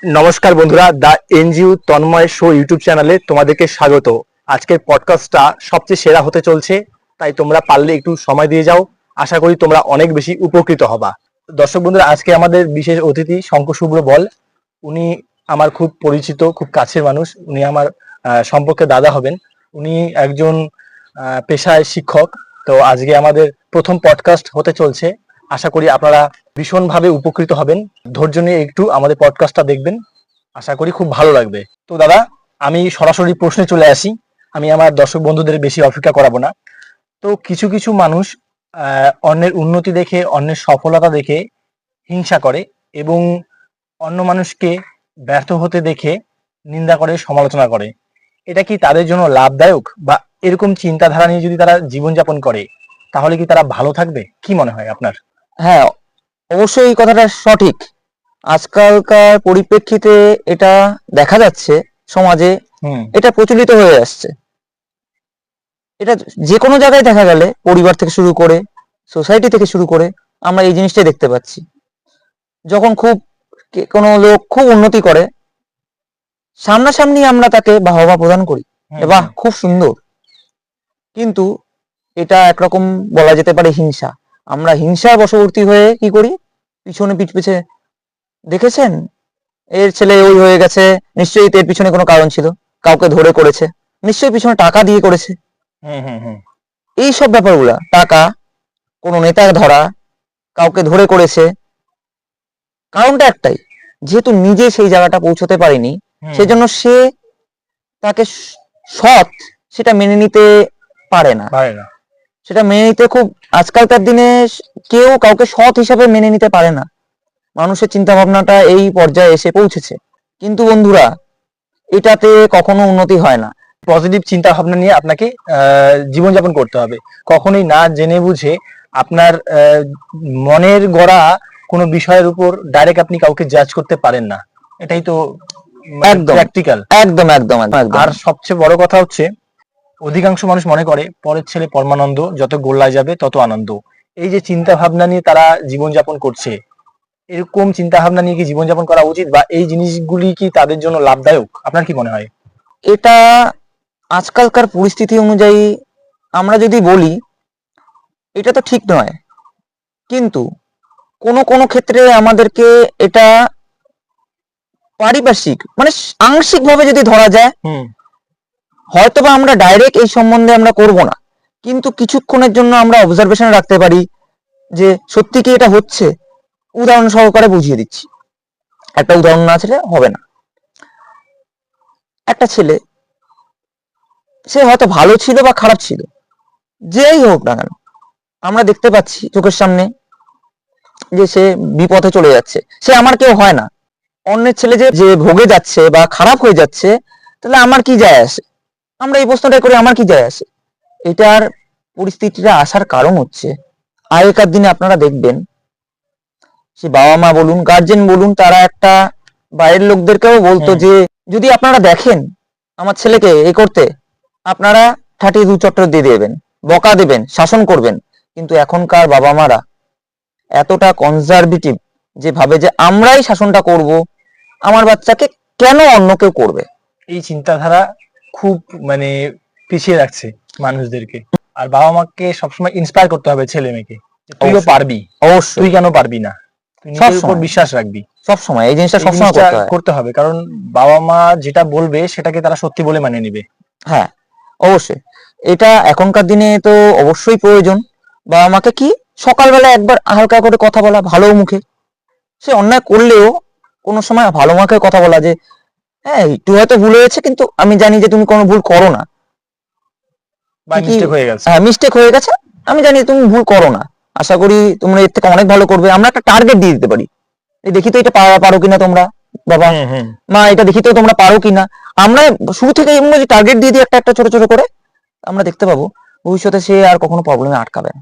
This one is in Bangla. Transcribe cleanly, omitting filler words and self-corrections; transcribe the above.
নমস্কার বন্ধুরা, the NGO Tanmoy show YouTube চ্যানেলে তোমাদেরকে স্বাগত। আজকের পডকাস্টটা সবচেয়ে সেরা হতে চলছে, তাই তোমরা পারলে একটু সময় দিয়ে যাও। আশা করি তোমরা অনেক বেশি উপকৃত হবা। দর্শক বন্ধুরা, আজকে আমাদের বিশেষ অতিথি শঙ্কশুভ্র বল। উনি আমার খুব পরিচিত, খুব কাছের মানুষ। উনি আমার সম্পর্কে দাদা হবেন। উনি একজন পেশায় শিক্ষক। তো আজকে আমাদের প্রথম পডকাস্ট হতে চলছে। আশা করি আপনারা ভীষণভাবে উপকৃত হবেন। ধৈর্য নিয়ে একটু আমাদের পডকাস্টটা দেখবেন, আশা করি খুব ভালো লাগবে। তো দাদা, আমি সরাসরি প্রশ্নে চলে আসি। আমি আমার দর্শক বন্ধুদের বেশি অপেক্ষা করাবো না। তো কিছু কিছু মানুষ অন্যের উন্নতি দেখে, অন্যের সফলতা দেখে হিংসা করে এবং অন্য মানুষকে ব্যর্থ হতে দেখে নিন্দা করে, সমালোচনা করে। এটা কি তাদের জন্য লাভদায়ক? বা এরকম চিন্তাধারা নিয়ে যদি তারা জীবনযাপন করে, তাহলে কি তারা ভালো থাকবে? কি মনে হয় আপনার? হ্যাঁ, অবশ্যই এই কথাটা সঠিক। আজকালকার পরিপ্রেক্ষিতে এটা দেখা যাচ্ছে, সমাজে এটা প্রচলিত হয়ে আসছে। এটা যে কোনো জায়গায় দেখা গেলে, পরিবার থেকে শুরু করে, সোসাইটি থেকে শুরু করে, আমরা এই জিনিসটাই দেখতে পাচ্ছি। যখন কোনো লোক খুব উন্নতি করে, সামনাসামনি আমরা তাকে বাহবা প্রদান করি, বাহ খুব সুন্দর। কিন্তু এটা একরকম বলা যেতে পারে হিংসা। আমরা হিংসার বশবর্তী হয়ে কি করি, পিছনে পিছে দেখেছেন এর ছেলে ওই হয়ে গেছে, নিশ্চয়ই এর পিছনে কোনো কারণ ছিল, কাউকে ধরে করেছে, নিশ্চয়ই পিছনে টাকা দিয়ে করেছে। এই সব ব্যাপারগুলা, টাকা, কোনো নেতা ধরা, কাউকে ধরে করেছে, কারণটা একটাই, যেহেতু নিজে সেই জায়গাটা পৌঁছতে পারেনি, সেজন্য সে তাকে সৎ সেটা মেনে নিতে পারে না। সেটা মেনে নিতে খুব, আজকালকার দিনে কেউ কাউকে সৎ হিসাবে মেনে নিতে পারে না। মানুষের চিন্তা ভাবনাটা এই পর্যায়ে এসে পৌঁছেছে। কিন্তু বন্ধুরা, এটাতে কখনো উন্নতি হয় না। পজিটিভ চিন্তা ভাবনা নিয়ে আপনাকে জীবনযাপন করতে হবে। কখনোই না জেনে বুঝে আপনার মনের গড়া কোনো বিষয়ের উপর ডাইরেক্ট আপনি কাউকে জাজ করতে পারেন না। এটাই তো একদম প্র্যাকটিক্যাল। একদম একদম একদম। আর সবচেয়ে বড় কথা হচ্ছে, অধিকাংশ মানুষ মনে করে পরের ছেলে পরমানন্দ, যত গোল্লায় যাবে তত আনন্দ। এই যে চিন্তা ভাবনা নিয়ে তারা জীবনযাপন করছে, এরকম চিন্তা ভাবনা নিয়ে কি জীবনযাপন করা উচিত? বা এই জিনিসগুলি কি তাদের জন্য লাভদায়ক? আপনার কি মনে হয়? এটা আজকালকার পরিস্থিতি অনুযায়ী আমরা যদি বলি, এটা তো ঠিক নয়। কিন্তু কোনো কোনো ক্ষেত্রে আমাদেরকে এটা পারিপার্শ্বিক, মানে আংশিক ভাবে যদি ধরা যায়, হয়তোবা আমরা ডাইরেক্ট এই সম্বন্ধে আমরা করব না, কিন্তু কিছুক্ষণের জন্য আমরা অবজারভেশন রাখতে পারি যে সত্যি কি এটা হচ্ছে। উদাহরণ সহকারে বুঝিয়ে দিচ্ছি, একটা উদাহরণ না ছেলে হবে না। একটা ছেলে, সে হয়তো ভালো ছিল বা খারাপ ছিল, যেই হোক না কেন, আমরা দেখতে পাচ্ছি চোখের সামনে যে সে বিপথে চলে যাচ্ছে। সে আমার কেউ হয় না। অন্যের ছেলে যে ভোগে যাচ্ছে বা খারাপ হয়ে যাচ্ছে, তাহলে আমার কি যায় আসে? আমরা এই প্রশ্নটা করি, আমার কি যায় আসে? এটার পরিস্থিতিটা আসার কারণ হচ্ছে, আগেকার দিনে আপনারা দেখবেন, সে বাবা মা বলুন, গার্জেন বলুন, তারা একটা বাইরের লোকদেরকেও বলতো যে যদি আপনারা দেখেন আমার ছেলেকে এই করতে, আপনারা ঠাটি দু চট্টর দিয়ে দেবেন, বকা দেবেন, শাসন করবেন। কিন্তু এখনকার বাবা মারা এতটা কনজারভেটিভ, যে ভাবে যে আমরাই শাসনটা করব, আমার বাচ্চাকে কেন অন্য কেউ করবে। এই চিন্তাধারা খুব পিছিয়ে রাখছে মানুষদেরকে। আর বাবা মাকে সবসময় ইন্সপায়ার করতে হবে ছেলে মেয়েকে, তুইও পারবি, অবশ্যই, তুই কেন পারবি না, তুই নিজের উপর বিশ্বাস রাখবি। সবসময় এই জিনিসটা সবসময় করতে হবে, কারণ বাবা মা যেটা বলবে সেটাকে তারা সত্যি বলে মানে নিবে। হ্যাঁ, অবশ্যই এটা এখনকার দিনে তো অবশ্যই প্রয়োজন। বাবা মাকে কি সকালবেলা একবার হালকা করে কথা বলা, ভালো মুখে, সে অন্যায় করলেও কোনো সময় ভালো মুখে কথা বলা, যে হ্যাঁ একটু হয়তো ভুল হয়েছে, কিন্তু আমি জানি যে তুমি কোনো ভুল করো না, মিস্টেক হয়ে গেছে, আমি জানি তুমি ভুল করো না, আশা করি তোমরা এর থেকে অনেক ভালো করবে। আমরা একটা টার্গেট দিয়ে দিতে পারি, দেখি তো এটা পারো কিনা তোমরা, বাবা মা এটা দেখি তো তোমরা পারো কিনা। আমরা শুরু থেকে এমন টার্গেট দিয়ে দিই একটা একটা ছোট ছোট করে, আমরা দেখতে পাবো ভবিষ্যতে সে আর কখনো প্রবলেমে আটকাবে না।